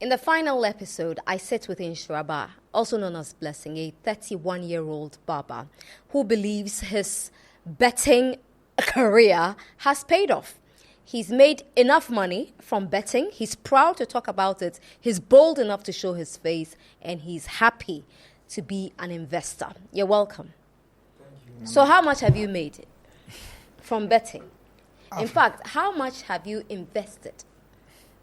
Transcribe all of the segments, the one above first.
In the final episode, I sit with Nhyiraba, also known as Blessing, a 31-year-old barber who believes his betting career has paid off. He's made enough money from betting. He's proud to talk about it. He's bold enough to show his face, and he's happy to be an investor. You're welcome. Thank you. So how much have you made from betting? In fact, how much have you invested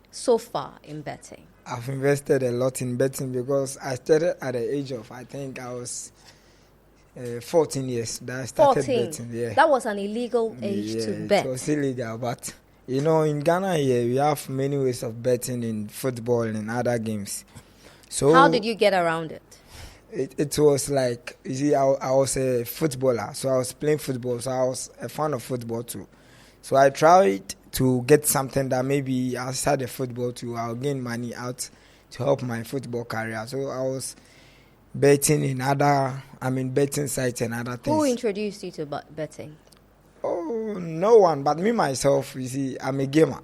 so far in betting? I've invested a lot in betting because I started at the age of, I think I was 14 years that I started 14. betting. Yeah. That was an illegal age to bet. It was illegal, but in Ghana here, we have many ways of betting in football and other games. So how did you get around it? It was like, you see, I was a footballer, so I was playing football, so I was a fan of football too. So I tried to get something that maybe outside the football too, I'll gain money out to help my football career. So I was betting in betting sites and other things. Who introduced you to betting? Oh, no one, but me myself, you see, I'm a gamer.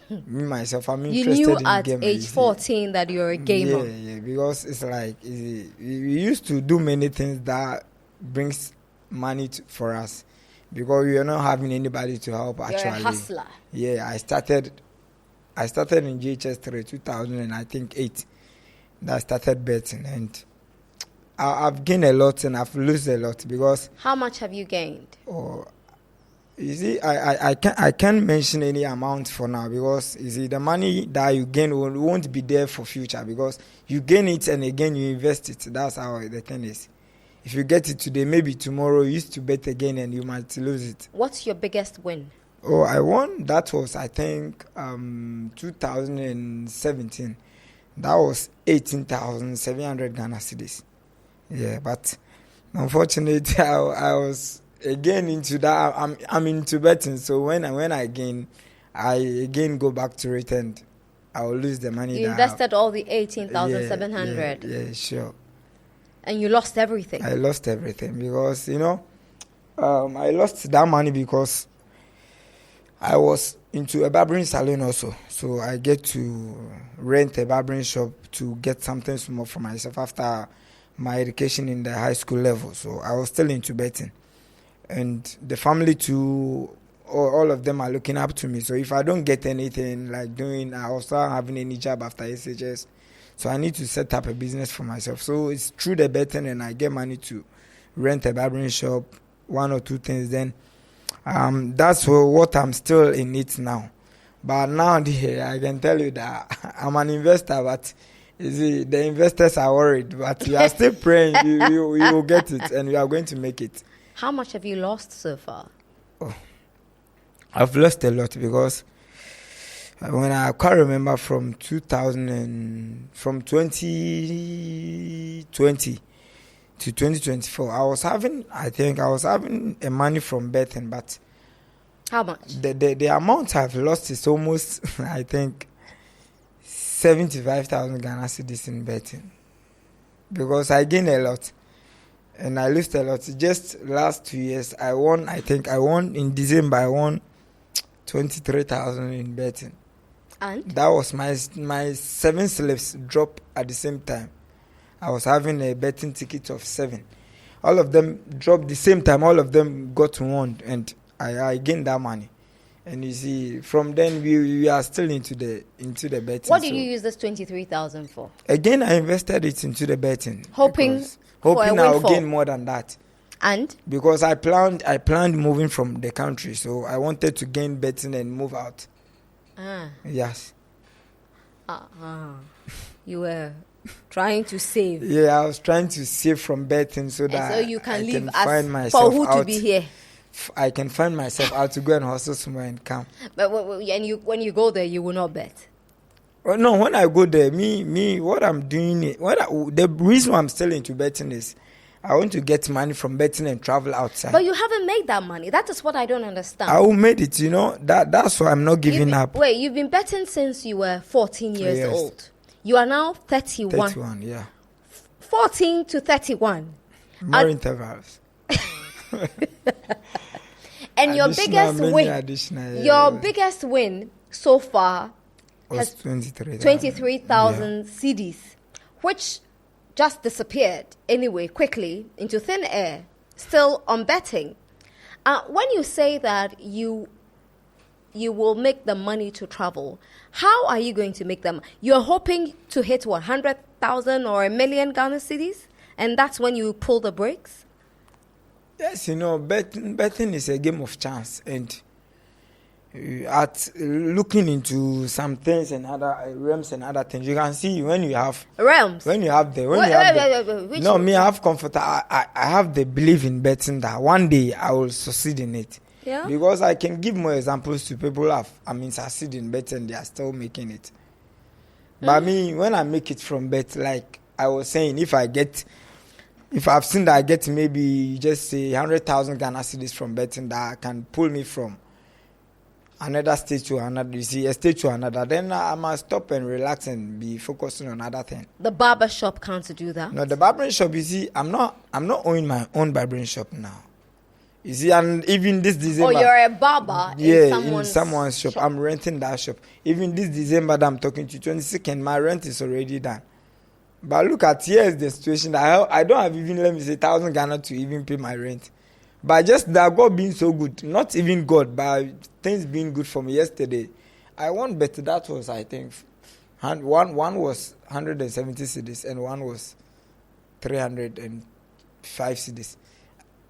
Me myself, I'm interested in You gaming. knew at age 14 that you're a gamer. Yeah, because it's like, we used to do many things that brings money for us. Because we are not having anybody to help, actually. You're a hustler. Yeah, I started in GHC 2008. That I started betting, and I've gained a lot and I've lost a lot because. How much have you gained? Oh, you see, I can't mention any amount for now because you see the money that you gain won't be there for future because you gain it and again you invest it. That's how the thing is. If you get it today, maybe tomorrow you used to bet again and you might lose it. What's your biggest win? Oh, I won. That was, I think, 2017. That was 18,700 Ghana cedis. Yeah, but unfortunately, I was again into that. I'm into betting, so when I gain, I again go back to it and I will lose the money. You invested all the 18,700. Yeah, sure. And you lost everything. I lost everything because, I lost that money because I was into a barbering salon also. So I get to rent a barbering shop to get something small for myself after my education in the high school level. So I was still into betting. And the family too, all of them are looking up to me. So if I don't get anything I will start having any job after SHS. So I need to set up a business for myself. So it's through the betting and I get money to rent a barbering shop, one or two things. Then that's what I'm still in it now. But now I can tell you that I'm an investor, but you see, the investors are worried. But we are still praying you will get it and we are going to make it. How much have you lost so far? Oh, I've lost a lot because when I can't remember from 2020 to 2024, I was having a money from betting, but how much? The amount I've lost is almost, I think, 75,000 Ghana cedis in betting because I gained a lot and I lost a lot. Just last 2 years, I won in December. I won 23,000 in betting. And? That was my 7 slips drop at the same time. I was having a betting ticket of 7. All of them dropped the same time. All of them got one, and I gained that money. And you see, from then we are still into the betting. What did you use this 23,000 for? Again, I invested it into the betting, hoping I'll gain more than that. And because I planned moving from the country, so I wanted to gain betting and move out. Yes. You were trying to save. Yeah, I was trying to save from betting so that so you can leave find myself for who out. To be here. I can find myself out to go and hustle somewhere and come. But when you go there, you will not bet. Well, no, when I go there, what I'm doing, the reason I'm still into betting is I want to get money from betting and travel outside. But you haven't made that money. That is what I don't understand. I will make it, that's why I'm not giving up. Wait, you've been betting since you were 14 years old. You are now 31. 31, yeah. 14 to 31. More intervals. And your biggest win so far was 23,000. 23,000 CDs, which just disappeared anyway quickly into thin air, still on betting. When you say that you will make the money to travel, how are you going to make them? You're hoping to hit 100,000 or 1,000,000 Ghana cedis, and that's when you pull the brakes? Yes, betting is a game of chance, and at looking into some things and other realms and other things, you can see when you have realms. When you have I have comfort. I have the belief in betting that one day I will succeed in it. Yeah. Because I can give more examples to people who have succeed in betting, they are still making it. But me, when I make it from bet, like I was saying, if I've seen that I get maybe just say 100,000 Ghana cedis from betting that can pull me from another stage to another, a stage to another, then I must stop and relax and be focusing on other things. The barber shop can't do that? No, the barbering shop, I'm not owning my own barbering shop now. You see, and even this December... Oh, you're a barber in someone's shop. I'm renting that shop. Even this December that I'm talking to you, 22nd, my rent is already done. But look at, here's the situation. I don't have even, 1,000 Ghana to even pay my rent. But just that God being so good, not even God, but things being good for me yesterday. I won better. That was, I think, one was 170 cedis and one was 305 cedis.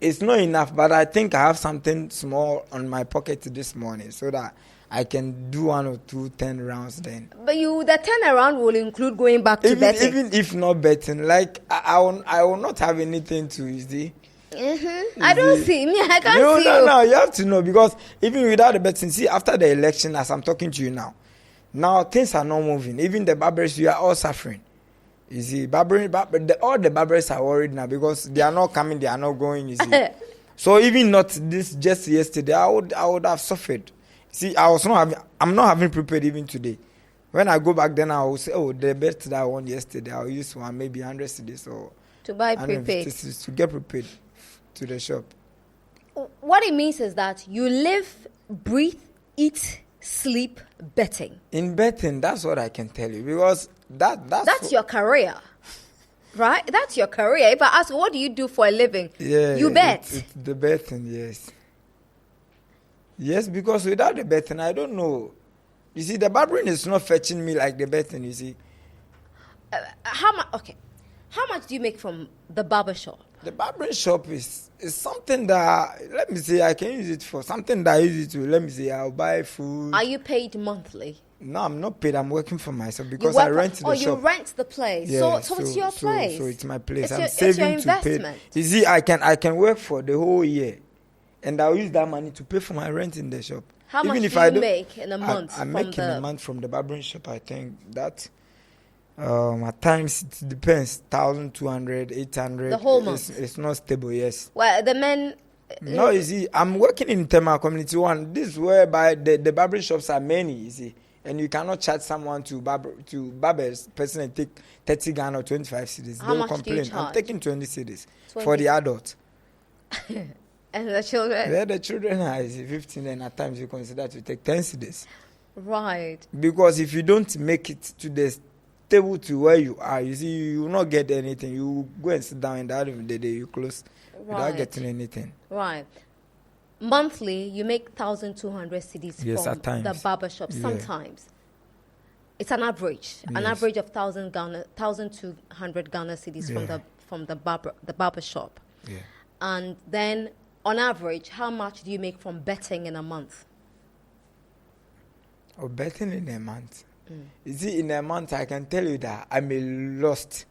It's not enough, but I think I have something small on my pocket this morning so that I can do 1 or 2 10 rounds then. But the 10 around will include going back to betting. Even if not betting, like I will not have anything to, you see. Mm-hmm. I don't see me. I can't see you. No, you have to know, because even without the betting, see, after the election, as I'm talking to you now things are not moving. Even the barbers, we are all suffering. You see, all the barbers are worried now because they are not coming, they are not going. You see, so even not this just yesterday, I would have suffered. See, I'm not having prepared even today. When I go back, then I will say, oh, the bet that I won yesterday, I'll use one maybe 100 cedis or to buy prepaid to get prepared to the shop. What it means is that you live, breathe, eat, sleep betting. In betting, that's what I can tell you, because that's your career, right? That's your career. If I ask, what do you do for a living? Yeah, you bet. It's the betting, yes, because without the betting, I don't know. You see, the barbering is not fetching me like the betting. You see, how much? Okay, how much do you make from the barber shop? The barbering shop is something that, let me say, I can use it for something that I use it to. Let me say, I'll buy food. Are you paid monthly? No, I'm not paid. I'm working for myself because I rent the shop. Oh, you rent the place. Yeah, so it's your place. So it's my place. I'm saving to pay. You see, I can work for the whole year, and I'll use that money to pay for my rent in the shop. How much do you make in a month? I make in a month from the barbering shop. I think that at times it depends, 1,200, 800. The whole month. It's not stable. Yes. Well, the men. No, you see, I'm working in Tema Community 1. This is whereby the barbering shops are many. You see. And you cannot charge someone to barbers person and take 30 Ghana or 25 cedis. How much do you charge? I'm taking 20 cedis for the adults. And the children? Yeah, the children are 15, and at times you consider to take 10 cedis. Right. Because if you don't make it to the stable to where you are, you see, you will not get anything. You go and sit down, and at the end of the day, you close without getting anything. Right. Monthly, you make 1,200 cedis from the barber shop. Sometimes it's an average, an average of 1,200 Ghana cedis from the barber shop. Yeah. And then, on average, how much do you make from betting in a month? Oh, betting in a month. You see, in a month, I can tell you that I'm lost.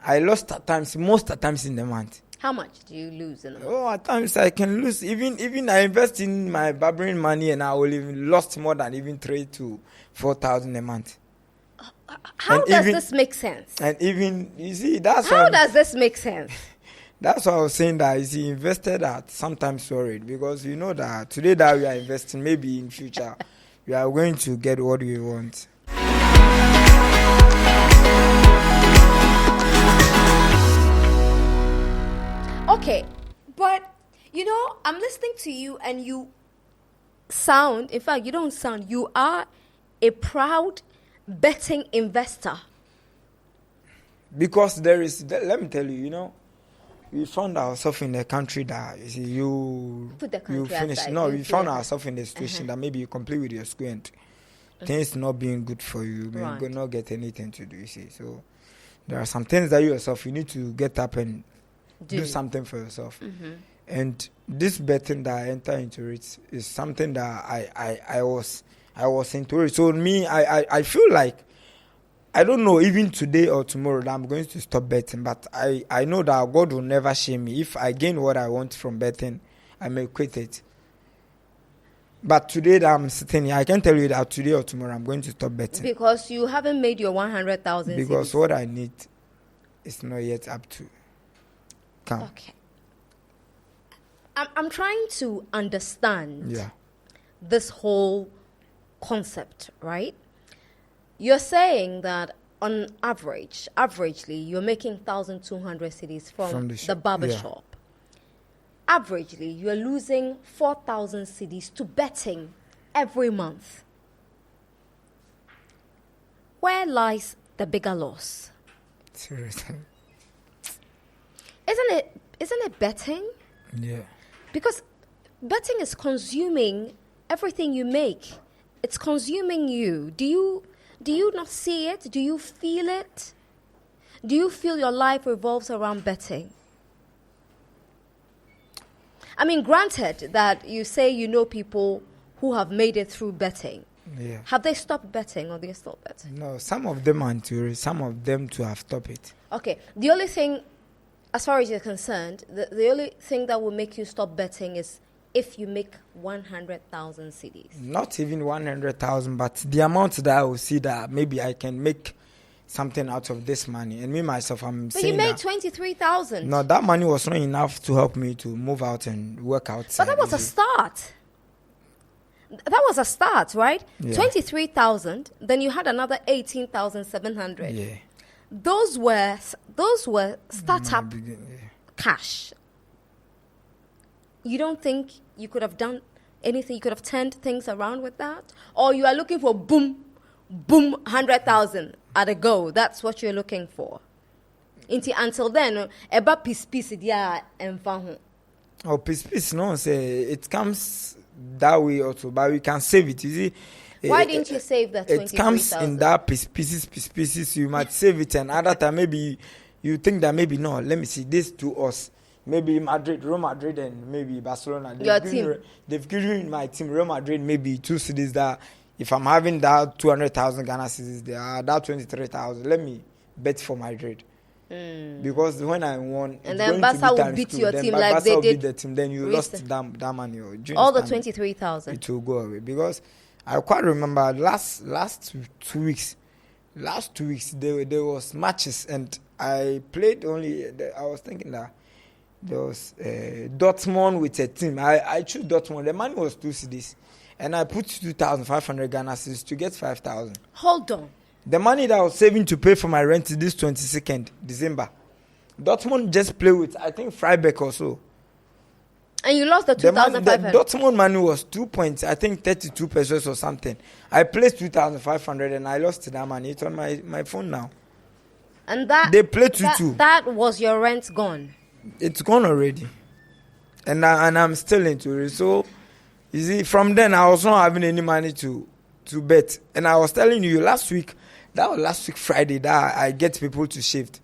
I lost at times, most at times in a month. How much do you lose in a month? Oh, at times I can lose. Even I invest in my barbering money, and I will even lost more than even 3,000 to 4,000 a month. How does this make sense? And even, you see, that's how does this make sense? That's why I was saying that, you see, invested at sometimes worried, because you know that today that we are investing, maybe in future we are going to get what we want. Okay, but I'm listening to you and you sound, in fact, you don't sound, you are a proud betting investor? Because there is, let me tell you, we found ourselves in a country that you see, you Put the country finish. aside. No, we found ourselves in a situation that maybe you complete with your school and things not being good for you, Right. you not get anything to do. You see, so there are some things that you need to get up and do something for yourself. And this betting that I enter into it is something that I was into it. So me, I feel like, I don't know, even today or tomorrow that I'm going to stop betting, but I know that God will never shame me. If I gain what I want from betting, I may quit it. But today that I'm sitting here, I can tell you that today or tomorrow I'm going to stop betting. Because you haven't made your 100,000 Because cedis. what I need is not yet up to come. Okay. I'm trying to understand Yeah. this whole concept, right? You're saying that on averagely, you're making 1,200 cedis from the shop. barber Yeah. shop. Averagely, you're losing 4,000 cedis to betting every month. Where lies the bigger loss? Seriously. Isn't it betting? Yeah. Because betting is consuming everything you make. It's consuming you. Do you not see it? Do you feel it? Do you feel your life revolves around betting? I mean, granted that you say you know people who have made it through betting. Yeah. Have they stopped betting or they still betting? No, some of them are into it, some of them to have stopped it. Okay. The only thing, as far as you're concerned, the only thing that will make you stop betting is if you make 100,000 cedis. Not even 100,000, but the amount that I will see that maybe I can make something out of this money. And me, myself, I'm But saying you made that 23,000. no, that money was not enough to help me to move out and work outside. But that was a start. That was a start, right? Yeah. 23,000. Then you had another 18,700. Yeah. Those were startup Yeah. cash. You don't think you could have done anything? You could have turned things around with that, or you are looking for boom, 100,000 at a go. That's what you're looking for. Until then, about piece dia and Oh, peace, no, say it comes that way also, but we can save it. You see, Why didn't you save that 23,000? It comes in that pieces. You might save it, and other time maybe you think that maybe no. Let me see this to us. Maybe Real Madrid, and maybe Barcelona. Your team. They've given my team Real Madrid maybe 2 cedis that if I'm having that 200,000 Ghana cedis, there are that 23,000. Let me bet for Madrid. Because when I won, and it's then going Barca to be will beat times your two. team Then like Barca they will did. beat the team. Then you lost that money. All the 23,000. It will go away because I quite remember last 2 weeks. Last 2 weeks there was matches and I played only. I was thinking that there was Dortmund with a team. I chose Dortmund. The money was 2 cedis, and I put 2,500 Ghana cedis to get 5,000. Hold on. The money that I was saving to pay for my rent this 22nd December. Dortmund just play with I think Freiburg or so. And you lost the 2,500. The Dortmund money was 32 pesos or something. I placed 2,500 and I lost that money. It's on my phone now. And that They played 2-2. That was your rent gone. It's gone already, and I'm still into it. So you see, from then I was not having any money to bet. And I was telling you last week Friday that I get people to shift.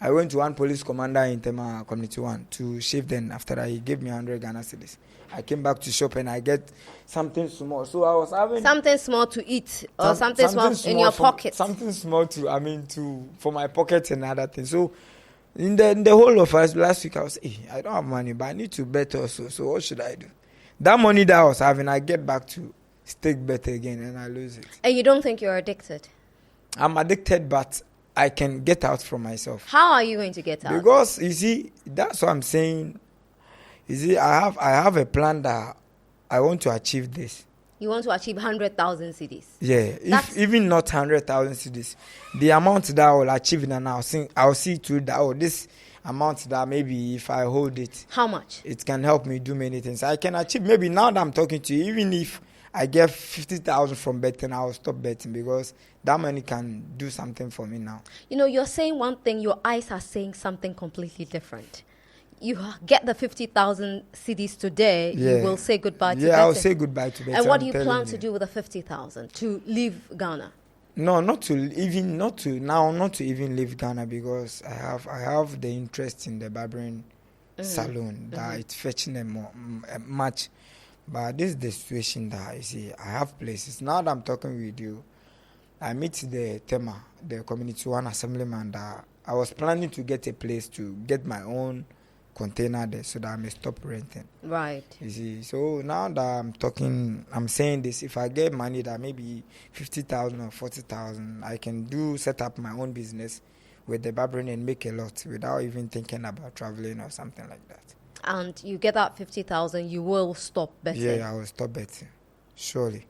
I went to one police commander in Tema Community 1 to shift. Then after that, he gave me 100 Ghana cedis. I came back to shop and I get something small. So I was having something small to eat or something small in your pocket. Something small for my pocket and other things. So in the whole of us last week, I was, I don't have money, but I need to bet also. So what should I do? That money that I was having, I get back to stake bet again and I lose it. And you don't think you're addicted? I'm addicted, but I can get out from myself. How are you going to get out? Because you see, that's what I'm saying. You see, I have a plan that I want to achieve this. You want to achieve 100,000 cedis. Yeah, if even not 100,000 cedis, the amount that I will achieve, and I'll see through that. This amount that maybe if I hold it, how much? It can help me do many things. I can achieve maybe now that I'm talking to you, even if I get 50,000 from betting, I'll stop betting because that money can do something for me now. You know, you're saying one thing, your eyes are saying something completely different. You get the 50,000 CDs today, you will say goodbye to betting. Yeah, I'll say goodbye to betting. And what do you plan to do with the 50,000? To leave Ghana? No, not to even leave Ghana because I have the interest in the barbering salon that it's fetching them much. But this is the situation that you see. I have places. Now that I'm talking with you, I meet the Tema, the Community One Assemblyman, that I was planning to get a place to get my own container there so that I may stop renting. Right. You see, so now that I'm saying this, if I get money that maybe 50,000 or 40,000, I can set up my own business with the barbering and make a lot without even thinking about traveling or something like that. And you get that 50,000, you will stop betting? Yeah, I will stop betting, surely.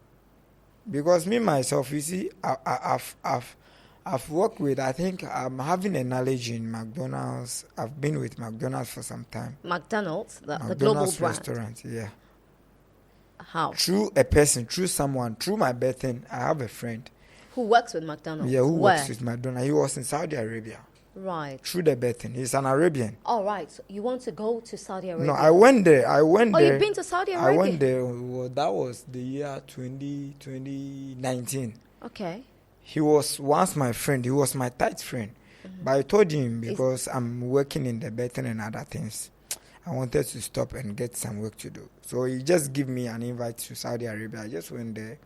Because me, myself, you see, I've worked with, I think I'm having a knowledge in McDonald's. I've been with McDonald's for some time. McDonald's, the global McDonald's brand? restaurant, yeah. How? Through a person, through someone, through my betting, I have a friend. Who works with McDonald's? Yeah, who Where? works with McDonald's. He was in Saudi Arabia. Right. Through the betting. He's an Arabian. All right. So you want to go to Saudi Arabia? No, I went there. Oh, you've been to Saudi Arabia? I went there. Well, that was the year 2019. Okay. He was once my friend. He was my tight friend. But I told him because I'm working in the betting and other things, I wanted to stop and get some work to do. So he just gave me an invite to Saudi Arabia. I just went there,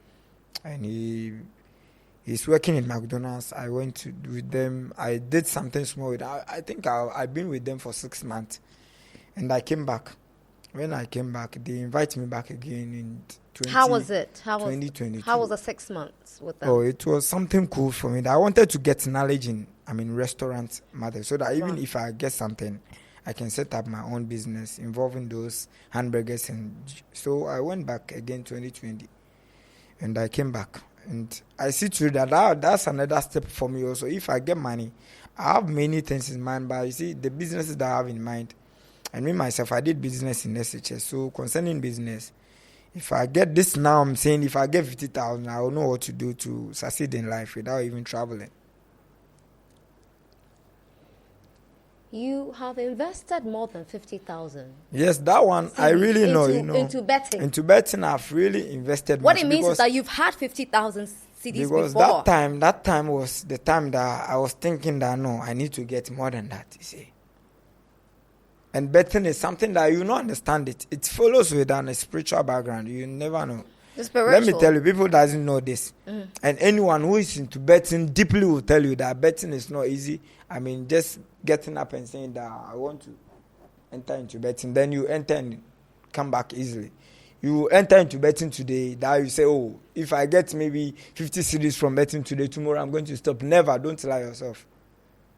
and he's working in McDonald's. I went with them. I did something small. I think I've been with them for 6 months, and I came back. When I came back, they invited me back again in 2022. How was it? How was the 6 months with them? Oh, it was something cool for me. I wanted to get knowledge in restaurant matters, so that even if I get something, I can set up my own business involving those hamburgers. And so I went back again 2020, and I came back. And I see through that's another step for me also. If I get money, I have many things in mind, but you see, the businesses that I have in mind, and me myself, I did business in SHS. So concerning business, if I get this now, I'm saying if I get 50,000, I will know what to do to succeed in life without even traveling. You have invested more than 50,000. Yes, that one I really know. Into betting. Into betting, I've really invested. What it means is that you've had 50,000 CDs because before. that time was the time that I was thinking that no, I need to get more than that. You see. And betting is something that you don't understand it. It follows with a spiritual background. You never know. Let me tell you, people doesn't know this. And anyone who is into betting deeply will tell you that betting is not easy. I mean, just getting up and saying that I want to enter into betting, then you enter and come back easily. You enter into betting today, that you say, oh, if I get maybe 50 cedis from betting today, tomorrow I'm going to stop. Never. Don't lie yourself.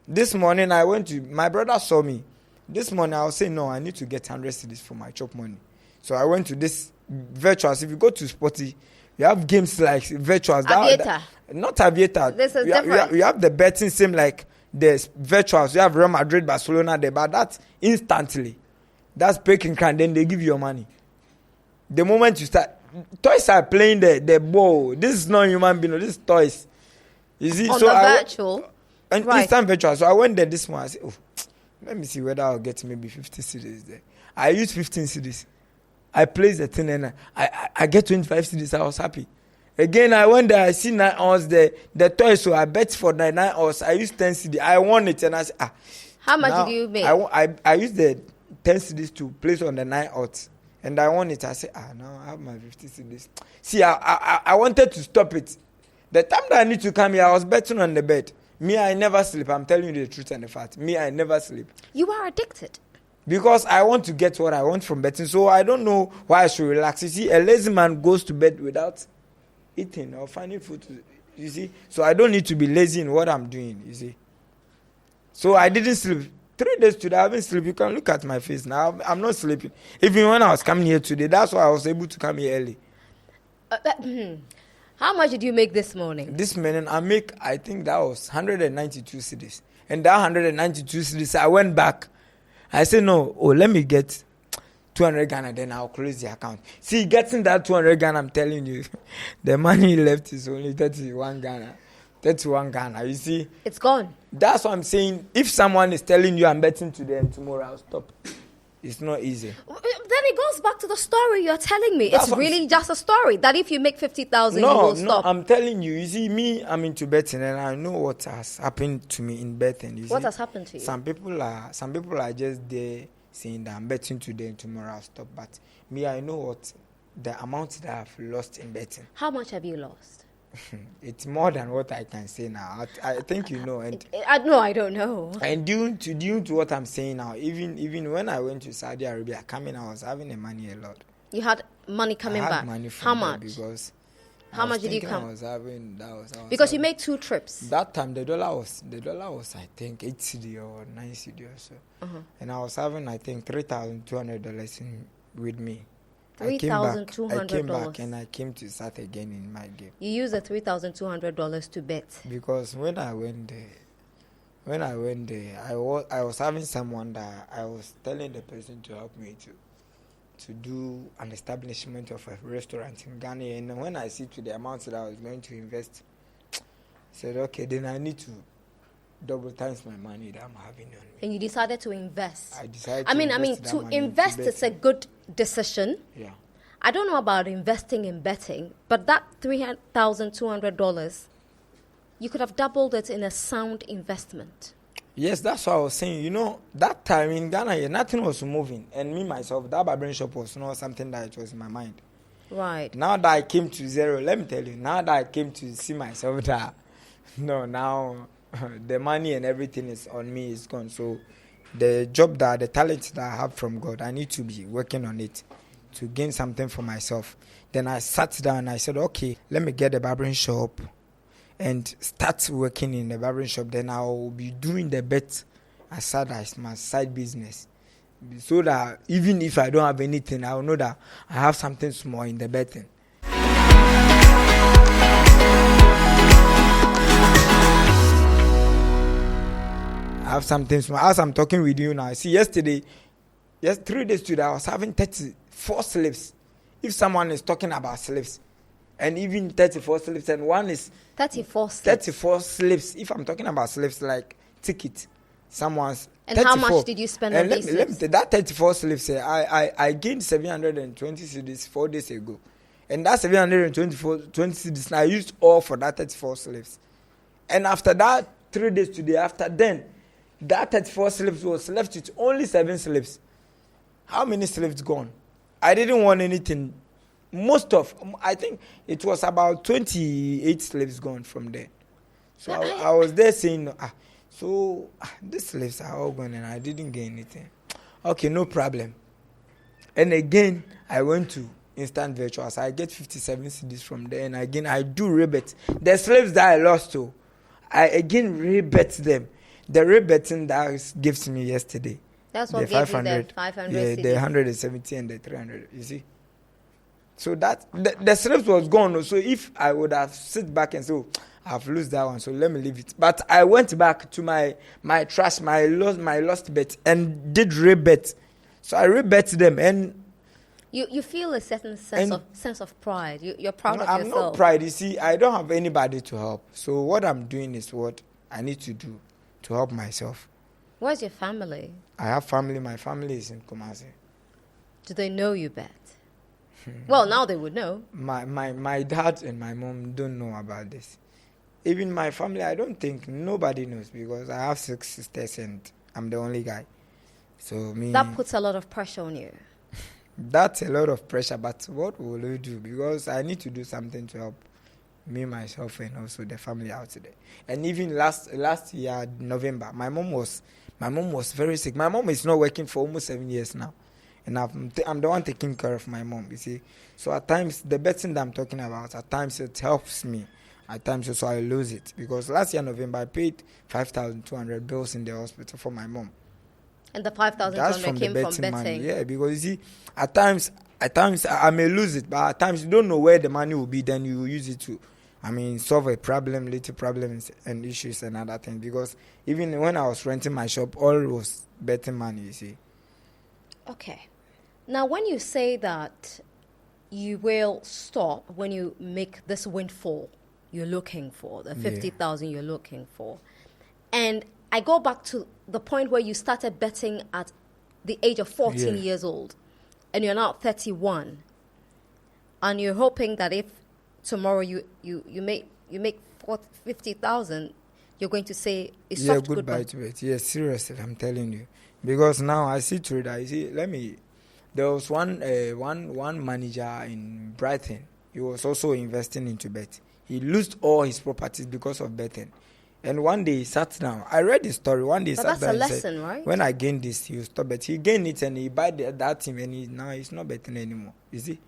This morning my brother saw me. This morning I was saying, no, I need to get 100 cedis for my chop money. So I went to this virtuals. If you go to Sporty, you have games like virtuals. Aviator. Not Aviator. This is different. You have the betting same like the virtuals. You have Real Madrid, Barcelona there, but that's instantly. That's breaking can. Then they give you your money. The moment you start, toys are playing the ball. This is not human being. This is toys. You see, on so the virtual. And right. Instant virtual. So I went there this morning. I said, oh, let me see whether I'll get maybe 50 cedis there. I used 15 cedis. I placed the thing and I get 25 cedis. I was happy. Again, I went there. I see 9 hours the toy. So I bet for the 9 hours. I used 10 cedis. I won it and I said, how much did you make? I used the 10 cedis to place on the 9 odds. And I won it. I said, now I have my 50 cedis. See, I wanted to stop it. The time that I need to come here, I was betting on the bed. Me, I never sleep. I'm telling you the truth and the fact. Me, I never sleep. You are addicted. Because I want to get what I want from betting. So I don't know why I should relax. You see, a lazy man goes to bed without eating or finding food. You see? So I don't need to be lazy in what I'm doing. You see? So I didn't sleep. 3 days today, I haven't slept. You can look at my face now. I'm not sleeping. Even when I was coming here today, that's why I was able to come here early. How much did you make this morning? This morning, I think that was 192 cedis. And that 192 cedis, I went back. I said, no, let me get 200 Ghana, then I'll close the account. See, getting that 200 Ghana, I'm telling you, the money left is only 31 Ghana. 31 Ghana, you see? It's gone. That's what I'm saying. If someone is telling you I'm betting to them tomorrow, I'll stop. It's not easy. Then it goes back to the story you're telling me. That's it's really just a story that if you make 50,000, you will stop. No, I'm telling you. You see, me, I'm into betting, and I know what has happened to me in betting. What has happened to you? Some people are just there saying that I'm betting today, tomorrow I'll stop. But me, I know what the amount that I've lost in betting. How much have you lost? It's more than what I can say now. I think you know, and no, I don't know. And due to what I'm saying now, even when I went to Saudi Arabia, I was having the money a lot. You had money coming back. Money from how much? Because how much did you come? I was having because you made 2 trips. That time the dollar was I think 8 CD or 9 CD or so, and I was having I think $3,200 with me. $3,200. I came back and I came to start again in my game. You used the $3,200 to bet. Because when I went there, I was having someone that I was telling the person to help me to do an establishment of a restaurant in Ghana. And when I see to the amount that I was going to invest, I said, okay, then I need to double times my money that I'm having on me. And you decided to invest. I decided to invest is a good decision. Yeah. I don't know about investing in betting, but that $3,200, you could have doubled it in a sound investment. Yes, that's what I was saying. You know, that time in Ghana, nothing was moving. And me, myself, that barbering shop was not something that it was in my mind. Right. Now that I came to zero, let me tell you, now that I came to see myself that, now the money and everything is on me, is gone. So the talent that I have from God, I need to be working on it to gain something for myself. Then I sat down and I said, okay, let me get a barbering shop and start working in the barbering shop. Then I will be doing the bet as my side business. So that even if I don't have anything, I will know that I have something small in the betting. I have something small. As I'm talking with you now, see, 3 days today, I was having 34 slips. If someone is talking about slips, and even 34 slips, and one is 34 slips. 34 slips. If I'm talking about slips like ticket, someone's. And 34. How much did you spend on these slips? That 34 slips, I gained 720 cedis 4 days ago. And that 720 cedis, I used all for that 34 slips. And after that, 3 days today, after then, that 34 slips was left with only 7 slips. How many slips gone? I didn't want anything. I think it was about 28 slips gone from there. So I was there saying, these slips are all gone and I didn't get anything. Okay, no problem. And again, I went to Instant Virtuals. I get 57 CDs from there, and again, I do rebet. The slips that I lost to, I again rebet them. The rebetting that gives me yesterday. That's what gave you the 500 Yeah, CDs. the 170 and the 300, you see. So that, the slips was gone. So if I would have sit back and say, I've lost that one, so let me leave it. But I went back to my trust, my lost bet, and did rebet. So I rebet them, and you feel a certain sense of pride. You're proud of I'm yourself. I'm not proud. You see, I don't have anybody to help. So what I'm doing is what I need to do to help myself. Where's your family? I have family. My family is in Kumasi. Do they know you bet? Well, now they would know. My dad and my mom don't know about this. Even my family, I don't think nobody knows, because I have 6 sisters and I'm the only guy. So that puts a lot of pressure on you. That's a lot of pressure, but what will we do? Because I need to do something to help me, myself, and also the family out there. And even last year, November, my mom was very sick. My mom is not working for almost 7 years now. And I'm the one taking care of my mom, you see. So at times, the betting that I'm talking about, at times it helps me. At times also I lose it. Because last year, November, I paid 5,200 bills in the hospital for my mom. And the 5,200 came from betting? Money. Yeah, because you see, at times I may lose it, but at times you don't know where the money will be, then you use it to, solve a problem, little problems and issues and other things. Because even when I was renting my shop, all was betting money, you see. Okay. Now, when you say that you will stop when you make this windfall you're looking for, the 50,000 you're looking for, and I go back to the point where you started betting at the age of 14 years old, and you're now 31, and you're hoping that if tomorrow you make 50,000, you're going to say it's soft goodbye to it. Yes, seriously, I'm telling you, because now I see trader. There was one manager in Brighton. He was also investing into bet. He lost all his properties because of betting. And one day he sat down. I read the story. One day he sat down. That's a lesson, said, right? When I gain this, you stop betting. He gained it and he buy that team, and now he's not betting anymore. You see?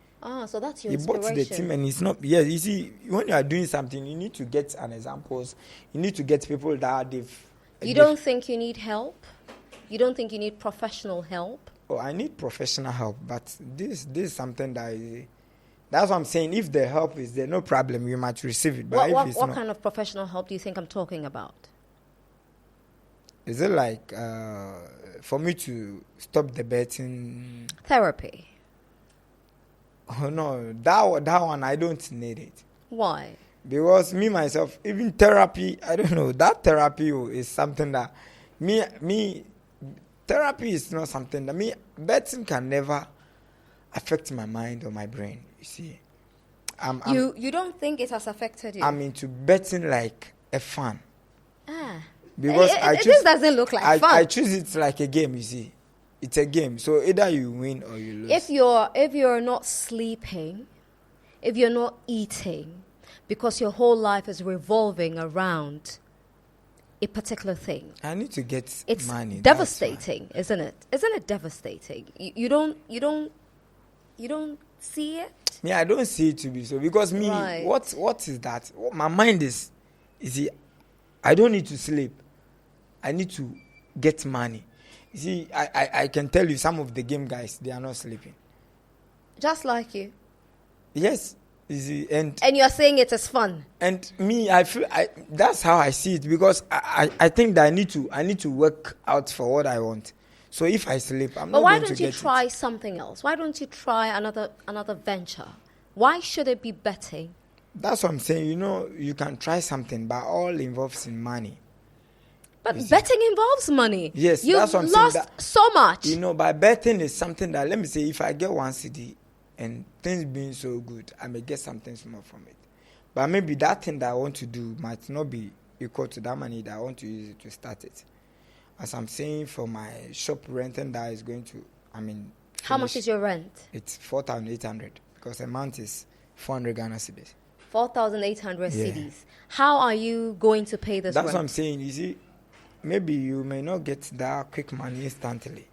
So that's your he inspiration. Bought the team and he's not. Yes, you see, when you are doing something, you need to get an examples. You need to get people that You don't think you need help? You don't think you need professional help? Oh, I need professional help, but this is something that's what I'm saying. If the help is there, no problem, you might receive it. But what kind of professional help do you think I'm talking about? Is it like for me to stop the betting? Therapy. Oh no, that one I don't need it. Why? Because me myself, even therapy, I don't know. That therapy is something that me therapy is not something that betting can never affect my mind or my brain. You see, you don't think it has affected you? I'm into betting like a fun. Because this doesn't look like fun. I choose it like a game. You see, it's a game. So either you win or you lose. If you're not sleeping, if you're not eating, because your whole life is revolving around a particular thing, I need to get money. It's devastating, isn't it? Isn't it devastating? You don't see it? Yeah, I don't see it to be so, because me, right. What is that? What my mind is, you see, I don't need to sleep. I need to get money. You see, I can tell you some of the game guys, they are not sleeping. Just like you. Yes. You see, and you're saying it is fun. And me, I feel that's how I see it, because I think that I need to work out for what I want. So if I sleep, I'm not going to get it. But why don't you try something else? Why don't you try another venture? Why should it be betting? That's what I'm saying. You can try something, but all involves in money. But betting involves money. Yes, that's what I'm saying. You've lost so much. By betting is something that, let me say, if I get one CD and things being so good, I may get something small from it. But maybe that thing that I want to do might not be equal to that money that I want to use to start it. As I'm saying, for my shop renting, that is going to, how much is your rent? It's 4,800, because a month is 400 Ghana cedis. 4,800 cedis. How are you going to pay this rent? That's what I'm saying. You see, maybe you may not get that quick money instantly.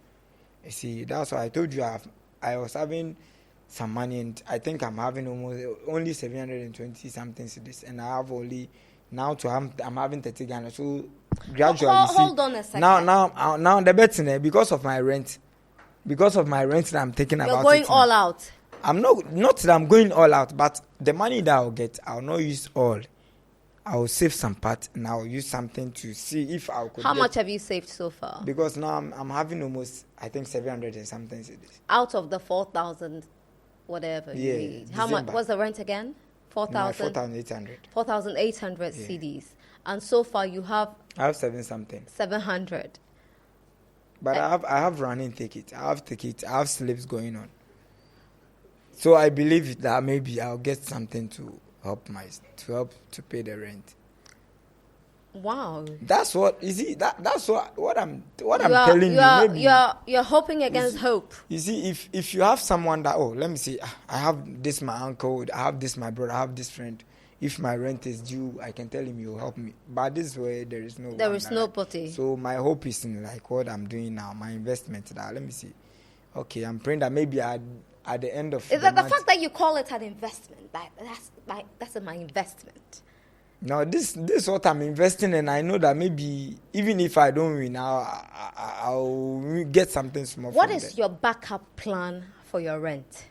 You see, that's why I told you I was having some money, and I think I'm having only 720 something cedis, and I have only I'm having 30 Ghana. So gradually, hold on a second. Now the betting, because of my rent that I'm taking about. You're going all out. I'm not that I'm going all out, but the money that I'll get, I'll not use all. I'll save some part, and I'll use something to see if I could. How much have you saved so far? Because now I'm having almost, I think, 700 and something cedis. Out of the 4,000, whatever you need. How much was the rent again? 4,000. 4,800. 4,800 cedis, and so far I have 700. But I have running ticket. I have slips going on. So I believe that maybe I'll get something to help to pay the rent. Wow. That's what you see. That's what I'm telling you. Maybe you're hoping against hope. You see, if you have someone that, let me see, I have this my uncle, I have this my brother, I have this friend. If my rent is due, I can tell him you'll help me. But this way, there is no. There is nobody. So my hope is in like what I'm doing now, my investment. That let me see. Okay, I'm praying that maybe at the end of. Is that the fact that you call it an investment? That's my investment. No, this is what I'm investing in. I know that maybe even if I don't win, I'll get something small. What is your backup plan for your rent?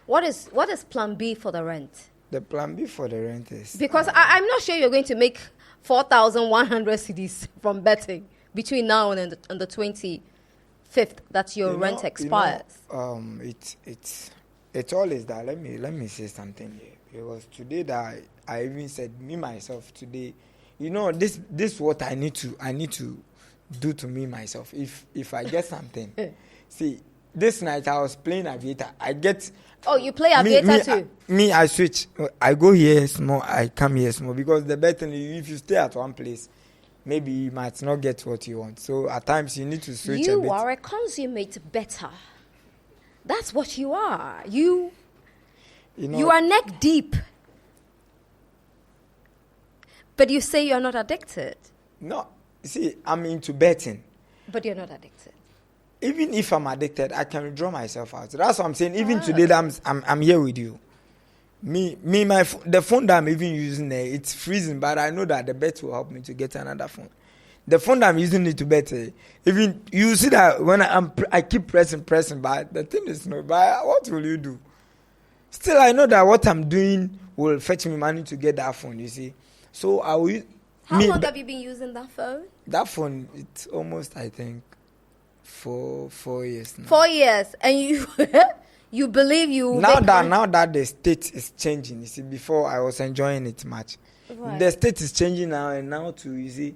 What is plan B for the rent? The plan B for the rent is... Because I'm not sure you're going to make 4,100 cedis from betting between now and the 24th 5th that your rent expires? It's always that. Let me say something here. Because today that I even said me myself today, this what I need to do to me myself. If I get something, see, this night I was playing Aviator. I get. Oh, you play Aviator too? I switch. I go here small. I come here small because the better if you stay at one place, maybe you might not get what you want. So at times you need to switch. You are a consummate better. That's what you are. You are neck deep. But you say you're not addicted. No, see, I'm into betting. But you're not addicted. Even if I'm addicted, I can withdraw myself out. That's what I'm saying. Even today, that I'm here with you. The phone that I'm even using there, it's freezing, but I know that the bet will help me to get another phone. The phone that I'm using it to bet, even you see that when I keep pressing, but the thing is no. But what will you do? Still, I know that what I'm doing will fetch me money to get that phone. You see, so I will. How long have you been using that phone? That phone, it's almost, I think, 4 years now. 4 years, and you you believe you now that the state is changing. You see, before I was enjoying it much. Right. The state is changing now, and now too, you see,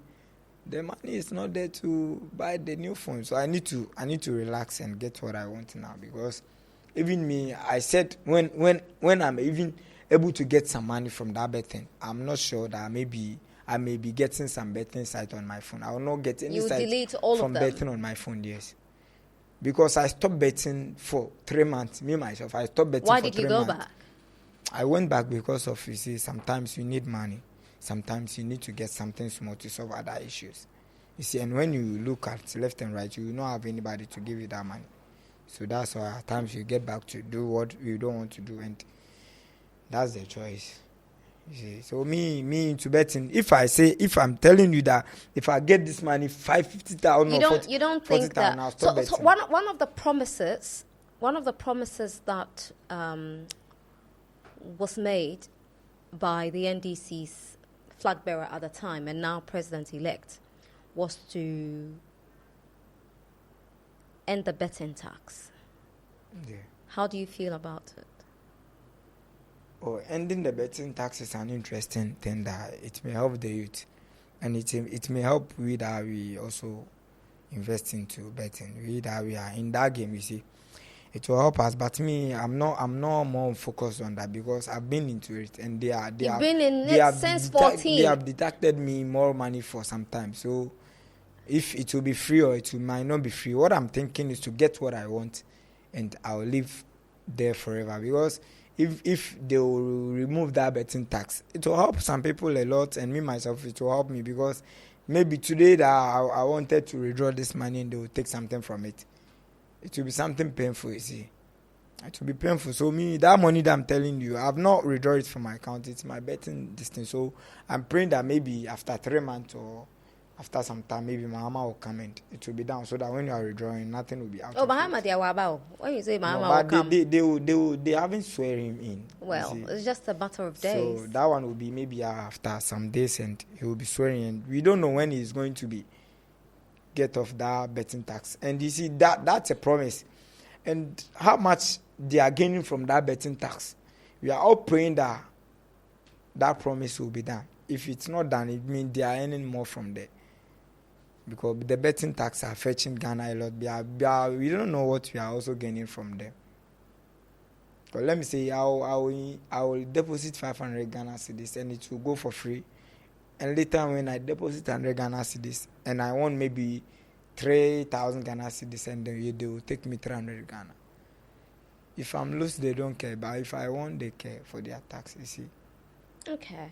the money is not there to buy the new phone. So I need to relax and get what I want now, because even me, I said when I'm even able to get some money from that betting, I'm not sure that I may be getting some betting site on my phone. I will not get any site from betting on my phone, yes. Because I stopped betting for 3 months. Me, myself, I stopped betting for 3 months. Why did you go back? I went back because of, you see, sometimes you need money. Sometimes you need to get something small to solve other issues. You see, and when you look at left and right, you will not have anybody to give you that money. So that's why at times you get back to do what you don't want to do, and that's the choice. You see, so me into betting. If I'm telling you that if I get this money, 50,000, you don't think that. So one of the promises that was made by the NDC's flag bearer at the time and now president-elect was to end the betting tax. Yeah. How do you feel about it? Oh, ending the betting tax is an interesting thing that it may help the youth, and it may help we that we also invest into betting. We that we are in that game, you see, it will help us. But me, I'm not more focused on that because I've been into it, and You've been in it since 14. They have deducted me more money for some time. So if it will be free or might not be free, what I'm thinking is to get what I want, and I'll live there forever. Because if they will remove that betting tax, it will help some people a lot, and me myself, it will help me, because maybe today that I wanted to withdraw this money and they will take something from it. It will be something painful, you see. It will be painful. So me, that money that I'm telling you, I've not withdrawn it from my account. It's my betting distance. So I'm praying that maybe after 3 months or after some time, maybe my mama will come and it will be down, so that when you are withdrawing, nothing will be out. Oh, Bahama, when you say Bahama will come, they haven't swear him in. Well, it's just a matter of days. So that one will be maybe after some days, and he will be swearing, and we don't know when he's going to be get off that betting tax. And you see, that's a promise, and how much they are gaining from that betting tax, we are all praying that that promise will be done. If it's not done, it means they are earning more from there. Because the betting tax are fetching Ghana a lot. We don't know what we are also gaining from them. But let me say, I will deposit 500 Ghana cedis and it will go for free. And later when I deposit 100 Ghana cedis and I want maybe 3,000 Ghana cedis, and then they will take me 300 Ghana. If I'm loose, they don't care. But if I want, they care for their tax, you see. Okay.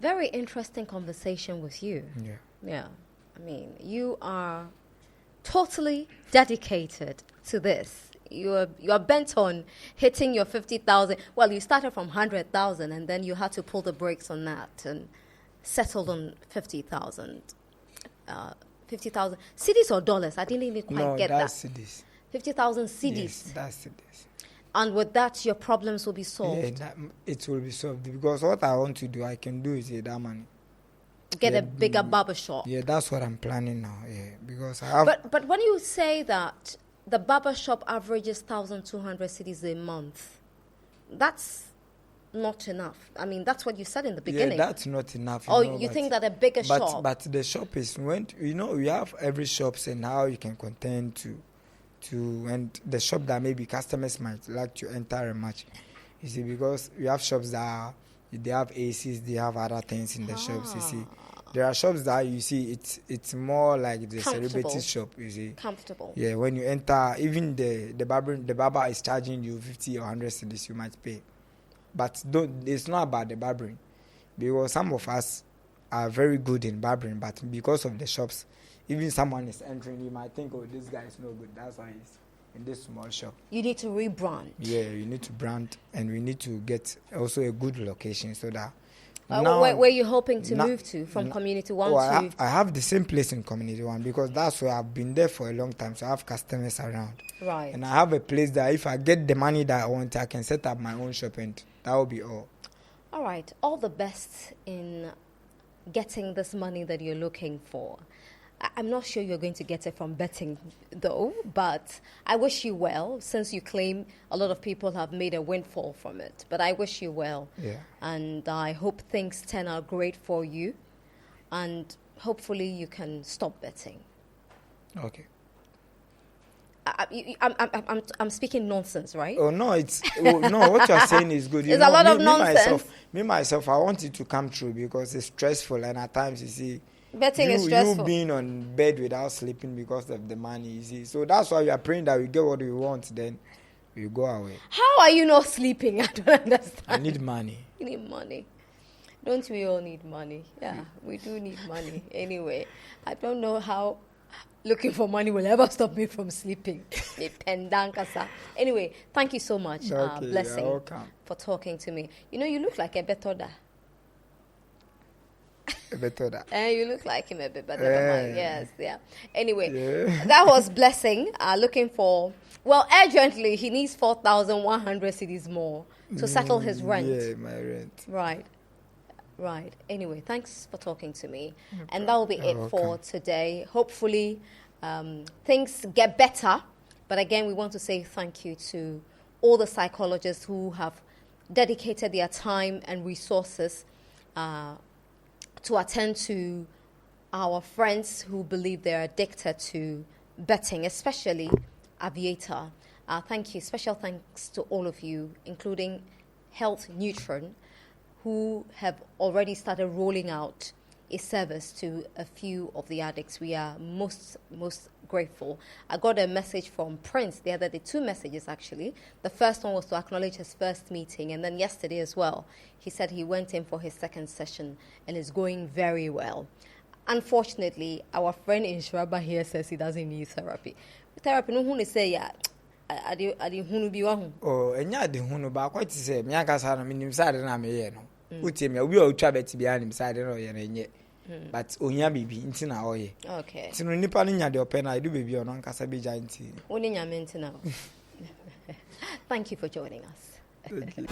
Very interesting conversation with you. Yeah. Yeah. I mean, you are totally dedicated to this. You are bent on hitting your 50,000. Well, you started from 100,000, and then you had to pull the brakes on that and settled on 50,000. 50,000 cedis or dollars? I didn't even quite get that. No, that's cedis. 50,000 cedis. Yes, that's cedis. And with that, your problems will be solved. Yeah, it will be solved, because what I want to do, I can do is that money. get a bigger barber shop. Yeah, that's what I'm planning now. Yeah, because I have. But when you say that the barber shop averages 1,200 cedis a month, that's not enough. I mean, that's what you said in the beginning. Yeah, that's not enough. You think that a bigger shop? But the shop is when we have every shops and how you can contend to and the shop that maybe customers might like to enter a match. You see, because we have shops that they have ACs, they have other things in the shops. You see, there are shops that you see it's more like the celebrity shop. You see, comfortable. Yeah, when you enter, even the barber is charging you 50 or 100 cedis, you might pay. But it's not about the barbering, because some of us are very good in barbering, but because of the shops, even someone is entering, you might think, oh, this guy is no good. That's why he's in this small shop. You need to rebrand. Yeah, you need to brand, and we need to get also a good location so that. Where are you hoping to move to from Community 1 to? I have the same place in Community 1 because that's where I've been there for a long time, so I have customers around. Right. And I have a place that if I get the money that I want, I can set up my own shop, and that will be all. All right. All the best in getting this money that you're looking for. I'm not sure you're going to get it from betting, though, but I wish you well, since you claim a lot of people have made a windfall from it. But I wish you well. Yeah. And I hope things turn out great for you. And hopefully you can stop betting. Okay. I'm speaking nonsense, right? Oh, no, no, what you're saying is good. It's a lot of nonsense. Myself, I want it to come true because it's stressful, and at times, you see, betting is stressful. You being on bed without sleeping because of the money, you see. So that's why we are praying that we get what we want, then we go away. How are you not sleeping? I don't understand. I need money. You need money. Don't we all need money? Yeah, we do need money. Anyway, I don't know how looking for money will ever stop me from sleeping. Anyway, thank you so much, Okay, Blessing, for talking to me. You know, you look like a betoda. You look like him a bit better than mine. Yes, yeah. Anyway, that was Blessing looking for, urgently, he needs 4,100 cedis more to settle his rent. Yeah, my rent. Right. Anyway, thanks for talking to me. And that will be it for today. Hopefully, things get better. But again, we want to say thank you to all the psychologists who have dedicated their time and resources to attend to our friends who believe they're addicted to betting, especially Aviator. Thank you. Special thanks to all of you, including Health Nutron, who have already started rolling out a service to a few of the addicts. We are most grateful. I got a message from Prince the other day, 2 messages actually. The first one was to acknowledge his first meeting, and then yesterday as well, he said he went in for his second session and is going very well. Unfortunately, our friend Nhyiraba here says he doesn't need therapy. Therapy, no one say, yeah. I didn't hunu. Oh, and ya didn't hunu, but what to say, Miakasa, I mean, inside and I'm here. We will try to be an inside and but onya bibi ntina oye. Okay. Tinu nipa nya de open I do baby on kasa be giant. Oni nya mentina. Thank you for joining us. Thank you.